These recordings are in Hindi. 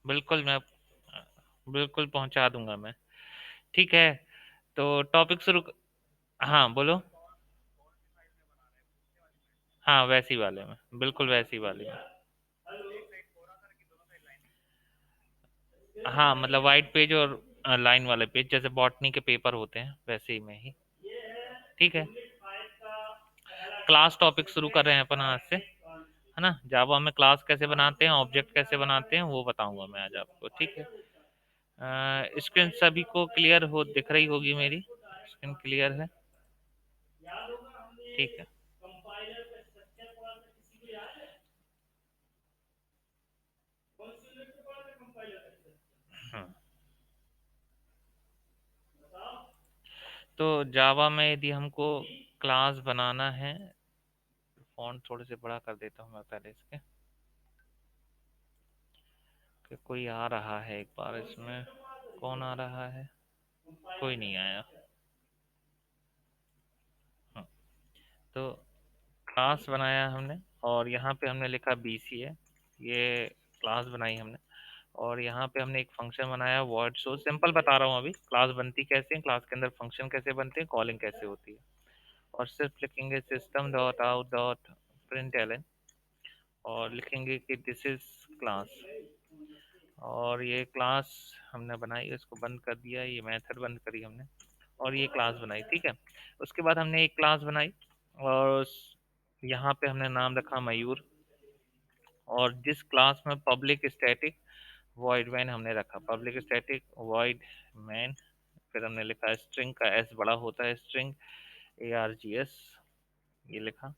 बिल्कुल मैं बिल्कुल पहुंचा दूंगा मैं। ठीक है, तो टॉपिक शुरू। हाँ बोलो। हाँ वैसी वाले में, बिल्कुल वैसी वाले में। हाँ मतलब वाइट पेज और लाइन वाले पेज, जैसे बॉटनी के पेपर होते हैं वैसे ही में ही। ठीक है, क्लास टॉपिक शुरू कर रहे हैं अपन आज से, है ना। जावा में क्लास कैसे बनाते हैं, ऑब्जेक्ट कैसे बनाते हैं, वो बताऊंगा मैं आज आपको। ठीक है, स्क्रीन सभी को क्लियर हो दिख रही होगी मेरी? स्क्रीन क्लियर है? ठीक है। हाँ, तो जावा में यदि हमको क्लास बनाना है, फॉन्ट थोड़े से बड़ा कर देता हूँ मैं पहले इसके, कि कोई आ रहा है एक बार इसमें। कौन आ रहा है? कोई नहीं आया। हाँ, तो क्लास बनाया हमने, और यहाँ पे हमने लिखा BCA, ये क्लास बनाई हमने। और यहाँ पे हमने एक फंक्शन बनाया वर्ड शो। सिंपल बता रहा हूँ अभी क्लास बनती कैसे है, क्लास के अंदर फंक्शन कैसे बनते हैं, कॉलिंग कैसे होती है। और सिर्फ लिखेंगे system dot out dot print ln, और लिखेंगे कि दिस इज क्लास। और ये क्लास हमने बनाई, इसको बंद कर दिया, ये मेथड बंद करी हमने, और ये क्लास बनाई। ठीक है, उसके बाद हमने एक क्लास बनाई, और यहाँ पे हमने नाम रखा मयूर। और जिस क्लास में पब्लिक स्टैटिक वॉइड मैन हमने रखा, पब्लिक स्टैटिक वॉइड मैन। फिर हमने लिखा स्ट्रिंग का एस बड़ा होता है, स्ट्रिंग ARGS, ये लिखा।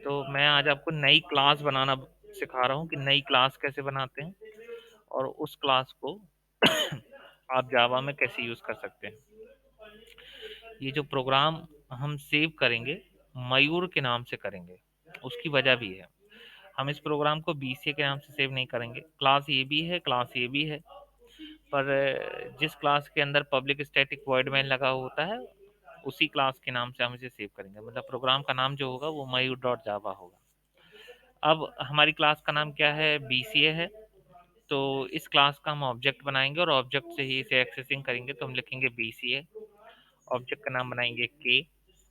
तो मैं आज आपको नई क्लास बनाना सिखा रहा हूँ कि नई क्लास कैसे बनाते हैं, और उस क्लास को आप जावा में कैसे यूज कर सकते हैं। ये जो प्रोग्राम हम सेव करेंगे, मयूर के नाम से करेंगे। उसकी वजह भी है, हम इस प्रोग्राम को BCA के नाम से सेव नहीं करेंगे। क्लास ये भी है, क्लास ये भी है, पर जिस क्लास के अंदर पब्लिक स्टैटिक वॉइड मैन लगा होता है, उसी क्लास के नाम से हम इसे सेव करेंगे। मतलब प्रोग्राम का नाम जो होगा वो मयूर डॉट जावा होगा। अब हमारी क्लास का नाम क्या है, BCA है। तो इस क्लास का हम ऑब्जेक्ट बनाएंगे, और ऑब्जेक्ट से ही इसे एक्सेसिंग करेंगे। तो हम लिखेंगे BCA, ऑब्जेक्ट का नाम बनाएंगे के,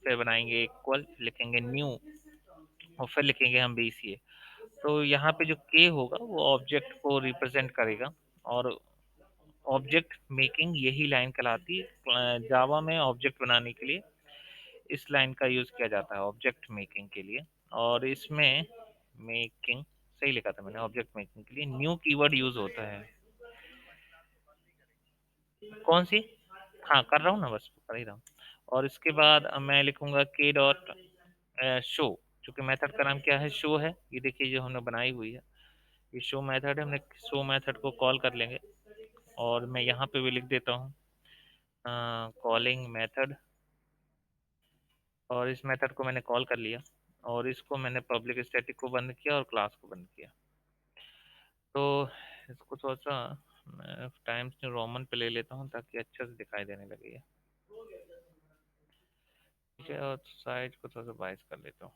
फिर बनाएंगे इक्वल, लिखेंगे न्यू, और फिर लिखेंगे हम BCA। तो यहाँ पे जो के होगा वो ऑब्जेक्ट को रिप्रेजेंट करेगा, और ऑब्जेक्ट मेकिंग यही लाइन कहलाती है। जावा में ऑब्जेक्ट बनाने के लिए इस लाइन का यूज किया जाता है, ऑब्जेक्ट मेकिंग के लिए। और इसमें मेकिंग सही लिखा था मैंने, ऑब्जेक्ट मेकिंग के लिए न्यू कीवर्ड यूज होता है। कौन सी? हाँ कर रहा हूँ ना, बस कर ही रहा हूँ। और इसके बाद मैं लिखूंगा के डॉट शो, चूंकि मेथड का नाम क्या है, शो है। ये देखिए जो हमने बनाई हुई है, ये शो मेथड है। हमने शो मेथड को कॉल कर लेंगे, और मैं यहाँ पे भी लिख देता हूँ कॉलिंग मेथड। और इस मेथड को मैंने कॉल कर लिया, और इसको मैंने पब्लिक स्टैटिक को बंद किया और क्लास को बंद किया। तो इसको थोड़ा सा मैं टाइम्स न्यू रोमन पे ले लेता हूँ, ताकि अच्छे से दिखाई देने लगे ये। ठीक है, और साइज को थोड़ा सा 22 कर लेता हूँ।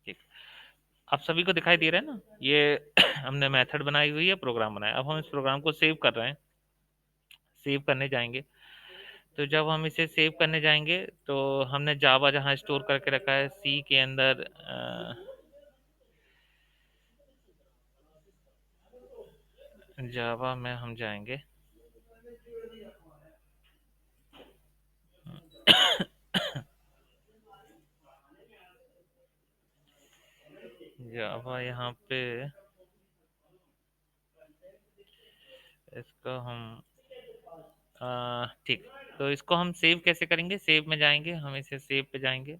ठीक, आप सभी को दिखाई दे रहा है ना ये? हमने मेथड बनाई हुई है, प्रोग्राम बनाया। अब हम इस प्रोग्राम को सेव कर रहे हैं, सेव करने जाएंगे। तो जब हम इसे सेव करने जाएंगे, तो हमने जावा जहाँ स्टोर करके रखा है सी के अंदर, जावा में हम जाएंगे। जावा यहाँ पे इसका हम ठीक, तो इसको हम सेव कैसे करेंगे? सेव में जाएंगे, हम इसे सेव पे जाएंगे,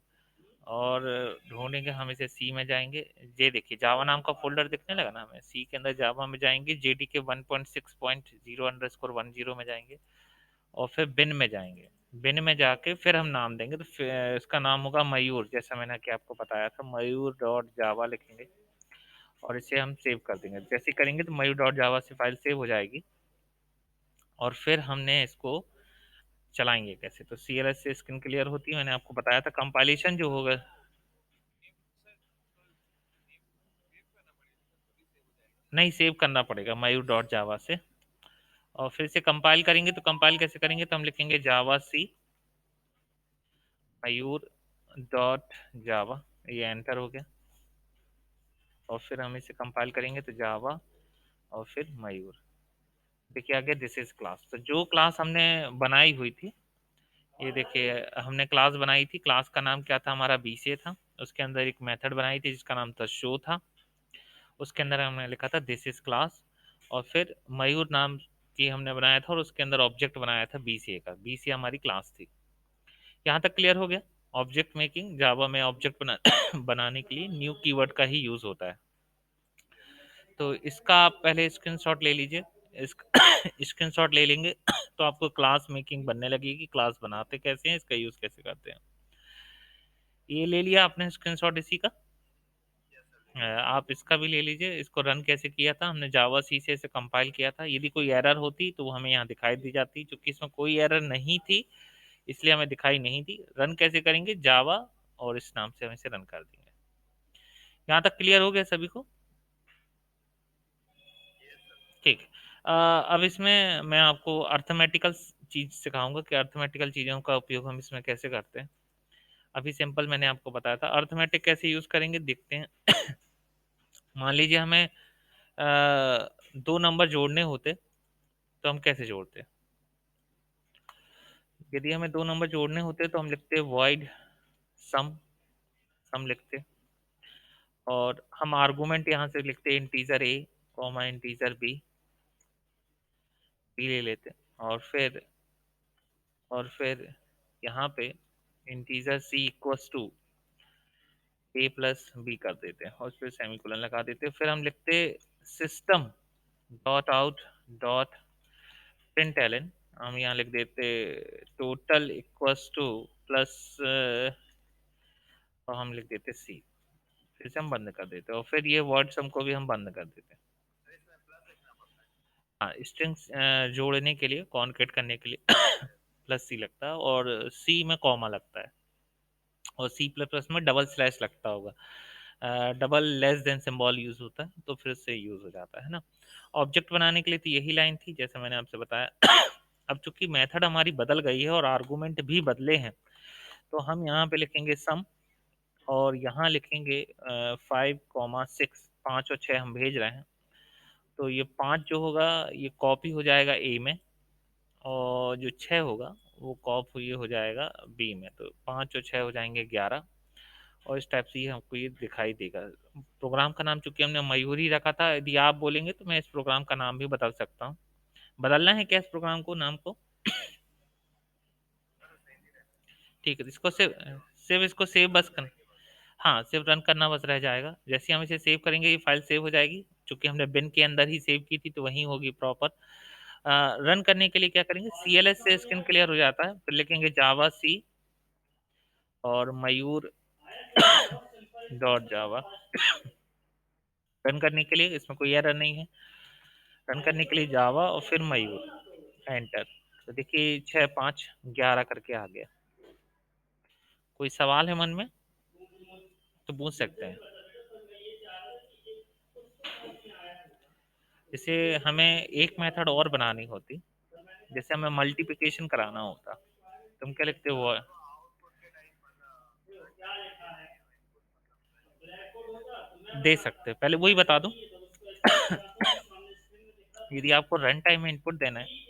और ढूंढेंगे हम इसे सी में जाएंगे। ये देखिए जावा नाम का फोल्डर दिखने लगा ना हमें, सी के अंदर जावा में जाएंगे, JDK 1.6.0 में जाएंगे, और फिर बिन में जाएंगे। बिन में जाके फिर हम नाम देंगे, तो इसका नाम होगा मयूर, जैसा मैंने कि आपको बताया था, मयूर डॉट जावा लिखेंगे, और इसे हम सेव कर देंगे। जैसे करेंगे तो मयूर डॉट जावा से फाइल सेव हो जाएगी। और फिर हमने इसको चलाएंगे कैसे, तो CLS से स्क्रीन क्लियर होती है, मैंने आपको बताया था। कंपाइलेशन जो होगा, नहीं, सेव करना पड़ेगा मयूर डॉट जावा से। और फिर से कंपाइल करेंगे, तो कंपाइल कैसे करेंगे, तो हम लिखेंगे जावा सी मयूर डॉट जावा, ये एंटर हो गया। और फिर हम इसे कंपाइल करेंगे तो जावा और फिर मयूर, देखिए आगे दिस इज क्लास। तो जो क्लास हमने बनाई हुई थी, ये देखिए हमने क्लास बनाई थी, क्लास का नाम क्या था हमारा, बीसीए था। उसके अंदर एक मेथड बनाई थी जिसका नाम था शो था। उसके अंदर हमने लिखा था दिस इज क्लास, और फिर मयूर नाम की हमने बनाया था, और उसके अंदर ऑब्जेक्ट बनाया था बीसीए का। बीसीए हमारी क्लास थी। यहाँ तक क्लियर हो गया। ऑब्जेक्ट मेकिंग जावा में ऑब्जेक्ट बनाने के लिए न्यू कीवर्ड का ही यूज होता है। तो इसका आप पहले स्क्रीनशॉट ले लीजिए। इस स्क्रीनशॉट ले लेंगे तो आपको क्लास मेकिंग बनने लगेगी, क्लास बनाते कैसे हैं, इसका यूज कैसे करते हैं। ये ले लिया आपने स्क्रीनशॉट इसी का। आप इसका भी ले लीजिए। इसको रन कैसे किया था हमने, जावा सी से इसे कंपाइल किया था। यदि कोई एरर होती तो वो हमें यहाँ दिखाई दी जाती, क्योंकि इसमें कोई एरर नहीं थी इसलिए हमें दिखाई नहीं दी। रन कैसे करेंगे, जावा और इस नाम से हम इसे रन कर देंगे। यहाँ तक क्लियर हो गया सभी को। ठीक। अब इसमें मैं आपको अर्थमेटिकल चीज सिखाऊंगा कि अर्थमेटिकल चीजों का उपयोग हम इसमें कैसे करते हैं। अभी सिंपल मैंने आपको बताया था, अर्थमेटिक कैसे यूज करेंगे देखते हैं। मान लीजिए हमें दो नंबर जोड़ने होते तो हम कैसे जोड़ते। यदि हमें दो नंबर जोड़ने होते तो हम लिखते वॉइड सम, सम लिखते, और हम आर्गुमेंट यहाँ से लिखते integer A comma integer B, B ले लेते, और फिर यहाँ पे integer C equals to A plus B कर देते हैं, और फिर सेमीकोलन लगा देते हैं। फिर हम लिखते system dot out dot print ln, हम यहाँ लिख देते टोटल इक्वल्स टू प्लस, और हम लिख देते सी। फिर से हम बंद कर देते हैं, और फिर ये वर्ड सम को भी हम बंद कर देते हैं। हाँ, स्ट्रिंग्स जोड़ने के लिए, कॉन्केट करने के लिए प्लस सी लगता है, और सी में कॉमा लगता है, और सी प्लस प्लस में डबल स्लैश लगता होगा। Double less than symbol use होता है, तो फिर से यूज हो जाता है ना। ऑब्जेक्ट बनाने के लिए तो यही लाइन थी जैसे मैंने आपसे बताया। अब चूंकि मेथड हमारी बदल गई है और आर्गुमेंट भी बदले हैं, तो हम यहाँ पे लिखेंगे सम, और यहाँ लिखेंगे 5, 6, 5 और 6 हम भेज रहे हैं। तो ये 5 जो होगा ये कॉपी हो जाएगा ए में, और जो 6 होगा वो कॉप ये हो जाएगा बी में। तो 5 और 6 हो जाएंगे 11, और इस टाइप से ये हमको ये दिखाई देगा। प्रोग्राम का नाम चूंकि हमने मयूरी रखा था, यदि आप बोलेंगे तो मैं इस प्रोग्राम का नाम भी बदल सकता हूँ। बदलना है क्या इस प्रोग्राम को, नाम को? ठीक है, इसको सेव, सिर्फ इसको सेव बस कर, हाँ सिर्फ रन करना बस रह जाएगा। जैसे हम इसे सेव करेंगे ये फाइल सेव हो जाएगी, क्योंकि हमने बिन के अंदर ही सेव की थी तो वहीं होगी प्रॉपर। रन करने के लिए क्या करेंगे, CLS से स्क्रीन क्लियर हो जाता है, फिर लिखेंगे जावा सी और मयूर डॉट जावा। रन करने के लिए इसमें कोई एरर नहीं है। रन करने के लिए जावा और फिर मयूर, एंटर। तो देखिए 6, 5, 11 करके आ गया। कोई सवाल है मन में तो पूछ सकते हैं। जैसे हमें एक मेथड और बनानी होती, जैसे हमें मल्टीप्लिकेशन कराना होता, तुम क्या लिखते हो? दे सकते हैं, पहले वही बता दूं। यदि आपको रन टाइम में इनपुट देना है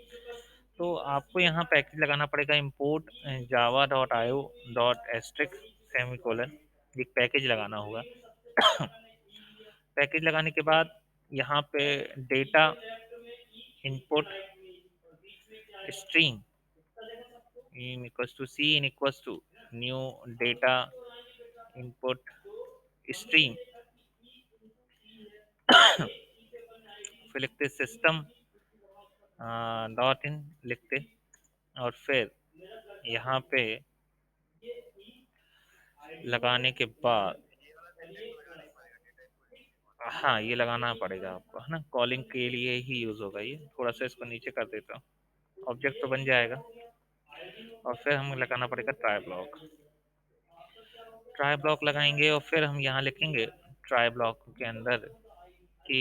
तो आपको यहाँ पैकेज लगाना पड़ेगा, import Java dot io dot asterisk semicolon, एक पैकेज लगाना होगा। पैकेज लगाने के बाद यहाँ पे data input stream in equals to C in equals to new data input stream, फिर लिखते सिस्टम डॉट इन लिखते, और फिर यहाँ पे लगाने के बाद, हाँ ये लगाना पड़ेगा आपको, है ना, कॉलिंग के लिए ही यूज होगा ये। थोड़ा सा इसको नीचे कर देता हूँ, ऑब्जेक्ट तो बन जाएगा। और फिर हमें लगाना पड़ेगा ट्राई ब्लॉक, ट्राई ब्लॉक लगाएंगे, और फिर हम यहाँ लिखेंगे ट्राई ब्लॉक के अंदर कि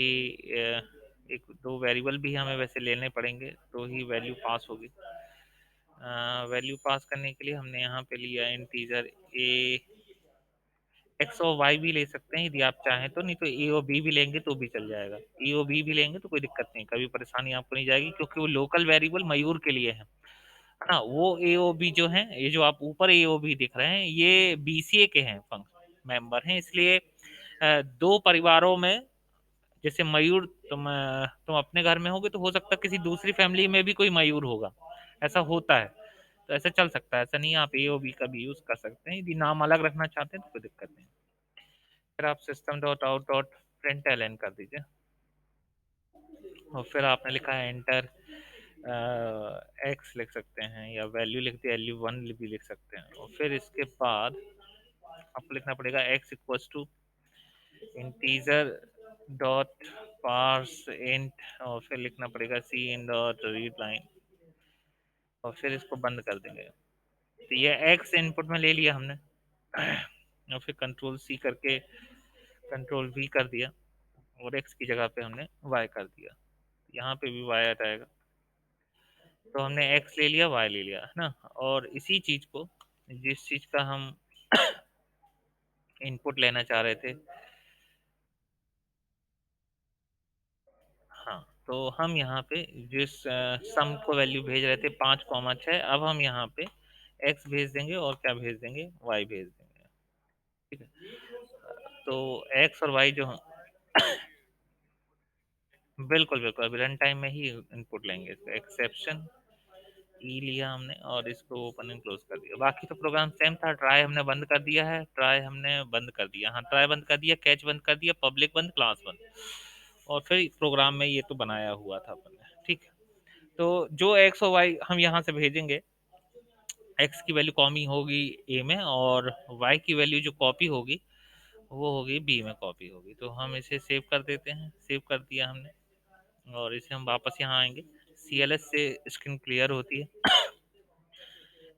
एक दो वेरिएबल भी हमें वैसे लेने पड़ेंगे तो ही वैल्यू पास होगी। वैल्यू पास करने के लिए हमने यहाँ पे लिया इंटीजर ए, एक्स और वाई भी ले सकते हैं यदि आप चाहें तो, नहीं तो ए और बी भी लेंगे तो भी चल जाएगा। ए और बी भी लेंगे तो कोई दिक्कत नहीं, कभी परेशानी आपको नहीं जाएगी, क्योंकि वो लोकल वेरिएबल मयूर के लिए है ना। वो ए ओ बी जो है, ये जो आप ऊपर ए ओ बी दिख रहे हैं, ये बीसीए के हैं फंक्शन मेंबर हैं, इसलिए दो परिवारों में, जैसे मयूर तुम अपने घर में होगे तो हो सकता है किसी दूसरी फैमिली में भी कोई मयूर होगा, ऐसा होता है। तो ऐसा चल सकता है, ऐसा नहीं है, आप ए ओ बी का भी यूज कर सकते हैं, यदि नाम अलग रखना चाहते हैं तो कोई दिक्कत नहीं। फिर आप system dot out dot print L N कर दीजिए, और फिर आपने लिखा है एंटर, एक्स लिख सकते हैं या वैल्यू लिख दिया, वैल्यू वन भी लिख सकते हैं, और फिर इसके बाद आपको लिखना पड़ेगा X equals to integer dot parse int, और फिर लिखना पड़ेगा C in dot read line, और फिर इसको बंद कर देंगे। तो ये एक्स इनपुट में ले लिया हमने, और फिर कंट्रोल सी करके कंट्रोल वी कर दिया, और एक्स की जगह पे हमने वाई कर दिया, यहाँ पे भी वाई आ जाएगा। तो हमने एक्स ले लिया, वाई ले लिया, है ना। और इसी चीज को, जिस चीज का हम इनपुट लेना चाह रहे थे, हाँ, तो हम यहाँ पे जिस सम को वैल्यू भेज रहे थे 5,6, अब हम यहाँ पे एक्स भेज देंगे और क्या भेज देंगे, वाई भेज देंगे। ठीक है, तो एक्स और वाई जो, बिल्कुल बिल्कुल अभी रन टाइम में ही इनपुट लेंगे। एक्सेप्शन ई लिया हमने और इसको ओपन एंड क्लोज कर दिया, बाकी तो प्रोग्राम सेम था। ट्राई हमने बंद कर दिया है, ट्राई हमने बंद कर दिया, हाँ ट्राई बंद कर दिया, कैच बंद कर दिया, पब्लिक बंद, क्लास बंद, और फिर प्रोग्राम में ये तो बनाया हुआ था अपन ने। ठीक है, तो जो एक्स और वाई हम यहाँ से भेजेंगे, एक्स की वैल्यू कॉपी होगी ए में, और वाई की वैल्यू जो कॉपी होगी वो होगी बी में कॉपी होगी। तो हम इसे सेव कर देते हैं, सेव कर दिया हमने, और इसे हम वापस यहाँ आएंगे, CLS से स्क्रीन क्लियर होती है।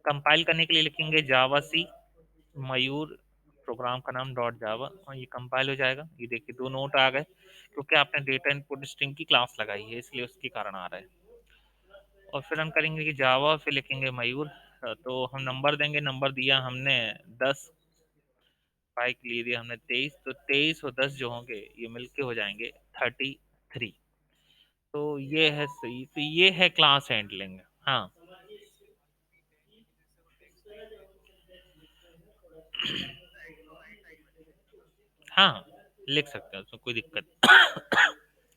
कंपाइल करने के लिए लिखेंगे जावा सी मयूर, प्रोग्राम का नाम डॉट जावा, और ये कंपाइल हो जाएगा। ये देखिए दो नोट आ गए, क्योंकि आपने डेटा इनपुट स्ट्रिंग की क्लास लगाई है, इसलिए उसके कारण आ रहा है। और फिर हम करेंगे कि जावा, फिर लिखेंगे मयूर, तो हम नंबर देंगे, नंबर दिया हमने 10, बाइक लिए दिया हमने 23, तो 23 और 10 जो होंगे ये मिलके हो जाएंगे 33। तो ये है सही, तो ये है क्लास हैंडलिंग। हाँ, हाँ लिख सकते हैं, उसमें कोई दिक्कत।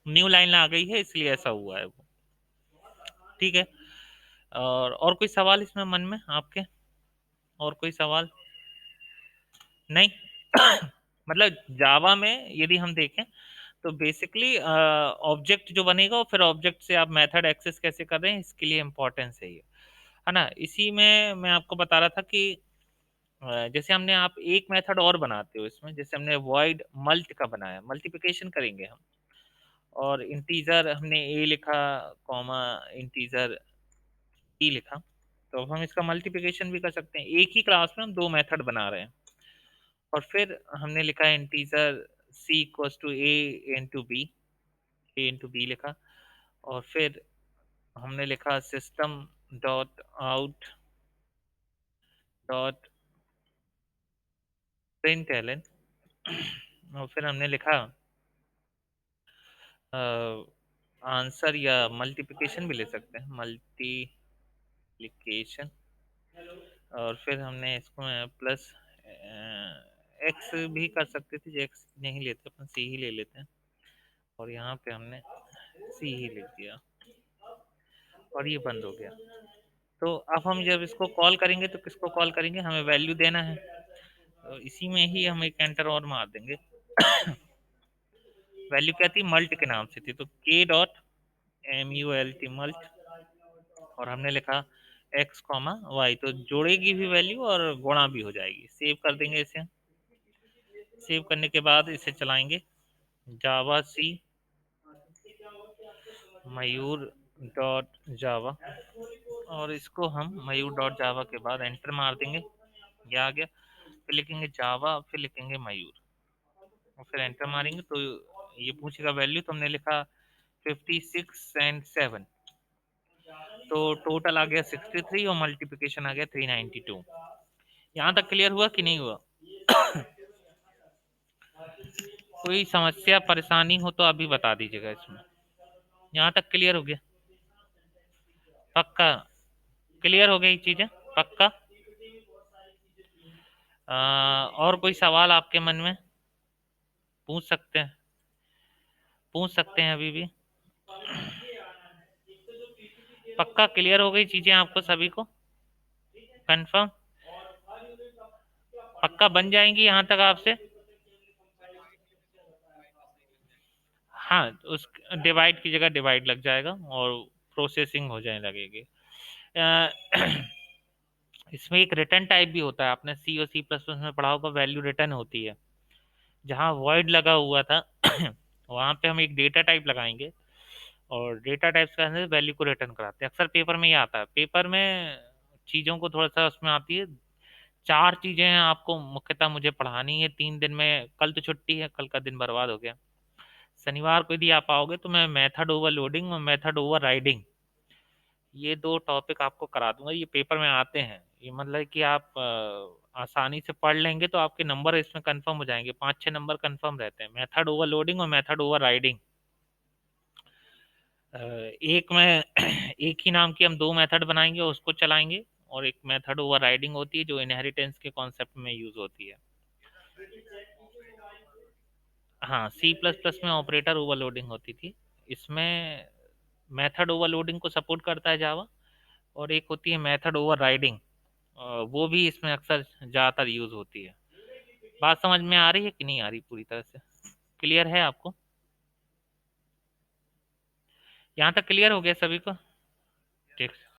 न्यू लाइन आ गई है इसलिए ऐसा हुआ है वो। ठीक है, और कोई सवाल इसमें मन में आपके, और कोई सवाल नहीं? मतलब जावा में यदि हम देखें तो बेसिकली ऑब्जेक्ट जो बनेगा, और फिर ऑब्जेक्ट से आप मेथड एक्सेस कैसे कर रहे हैं, इसके लिए इंपॉर्टेंस है ये, है ना। इसी में मैं आपको बता रहा था कि जैसे हमने, आप एक मेथड और बनाते हो इसमें, जैसे हमने वॉइड मल्ट का बनाया, मल्टीप्लिकेशन करेंगे हम, और इंटीजर हमने ए लिखा, कॉमा इंटीजर ई लिखा, तो अब हम इसका मल्टीप्लिकेशन भी कर सकते हैं। एक ही क्लास में हम दो मेथड बना रहे हैं, और फिर हमने लिखा integer C equals to A into B, A into B लिखा, और फिर हमने लिखा system dot out dot print ln, और फिर हमने लिखा आंसर, या मल्टीप्लिकेशन भी ले सकते हैं, मल्टीप्लिकेशन, और फिर हमने इसको प्लस एक्स भी कर सकते थे, जो एक्स नहीं लेते अपन सी ही ले लेते हैं, और यहाँ पे हमने सी ही लिख दिया, और ये बंद हो गया। तो अब हम जब इसको कॉल करेंगे तो किसको कॉल करेंगे, हमें वैल्यू देना है, तो इसी में ही हम एक एंटर और मार देंगे। वैल्यू क्या थी, मल्ट के नाम से थी, तो के डॉट MULT मल्ट, और हमने लिखा एक्स कॉमा वाई, तो जोड़ेगी भी वैल्यू और गुणा भी हो जाएगी। सेव कर देंगे इसे, सेव करने के बाद इसे चलाएंगे, जावा सी मयूर डॉट जावा, और इसको हम मयूर डॉट जावा के बाद एंटर मार देंगे, ये आ गया। फिर लिखेंगे जावा, फिर लिखेंगे मयूर, और फिर एंटर मारेंगे तो ये पूछेगा वैल्यू, तो हमने लिखा 56 एंड 7, तो टोटल आ गया 63 और मल्टीप्लिकेशन आ गया 392। यहाँ तक क्लियर हुआ कि नहीं हुआ? कोई समस्या परेशानी हो तो अभी बता दीजिएगा इसमें। यहाँ तक क्लियर हो गया? पक्का क्लियर हो गई चीजें? पक्का? और कोई सवाल आपके मन में पूछ सकते हैं, पूछ सकते हैं अभी भी। पक्का क्लियर हो गई चीजें आपको सभी को? कंफर्म? पक्का बन जाएंगी यहाँ तक आपसे? हाँ, उस डिवाइड की जगह डिवाइड लग जाएगा और प्रोसेसिंग हो जाने लगेगी। अ, इसमें एक रिटर्न टाइप भी होता है, आपने सी और सी प्लस प्लस में पढ़ा होगा, वैल्यू रिटर्न होती है। जहाँ वॉइड लगा हुआ था वहां पे हम एक डेटा टाइप लगाएंगे और डेटा टाइप्स का वैल्यू को रिटर्न कराते हैं। अक्सर पेपर में ये आता है, पेपर में चीज़ों को थोड़ा सा उसमें आती है। चार चीज़ें हैं आपको मुख्यतः मुझे पढ़ानी है 3 दिन में। कल तो छुट्टी है, कल का दिन बर्बाद हो गया। शनिवार को यदि आप आओगे तो मैं मेथड ओवरलोडिंग और मेथड ओवर राइडिंग, ये दो टॉपिक आपको करा दूंगा। ये पेपर में आते हैं, ये मतलब कि आप आसानी से पढ़ लेंगे तो आपके नंबर इसमें कंफर्म हो जाएंगे, 5-6 नंबर कंफर्म रहते हैं। मेथड ओवरलोडिंग और मेथड ओवर राइडिंग, एक में एक ही नाम की हम दो मेथड बनाएंगे और उसको चलाएंगे, और एक मेथड ओवर राइडिंग होती है जो इनहेरिटेंस के कॉन्सेप्ट में यूज होती है। हाँ, सी प्लस प्लस में ऑपरेटर ओवरलोडिंग होती थी, इसमें मेथड ओवरलोडिंग को सपोर्ट करता है जावा। और एक होती है मेथड ओवर राइडिंग, वो भी इसमें अक्सर ज़्यादातर यूज होती है। बात समझ में आ रही है कि नहीं आ रही? पूरी तरह से क्लियर है आपको? यहाँ तक क्लियर हो गया सभी को? ठीक।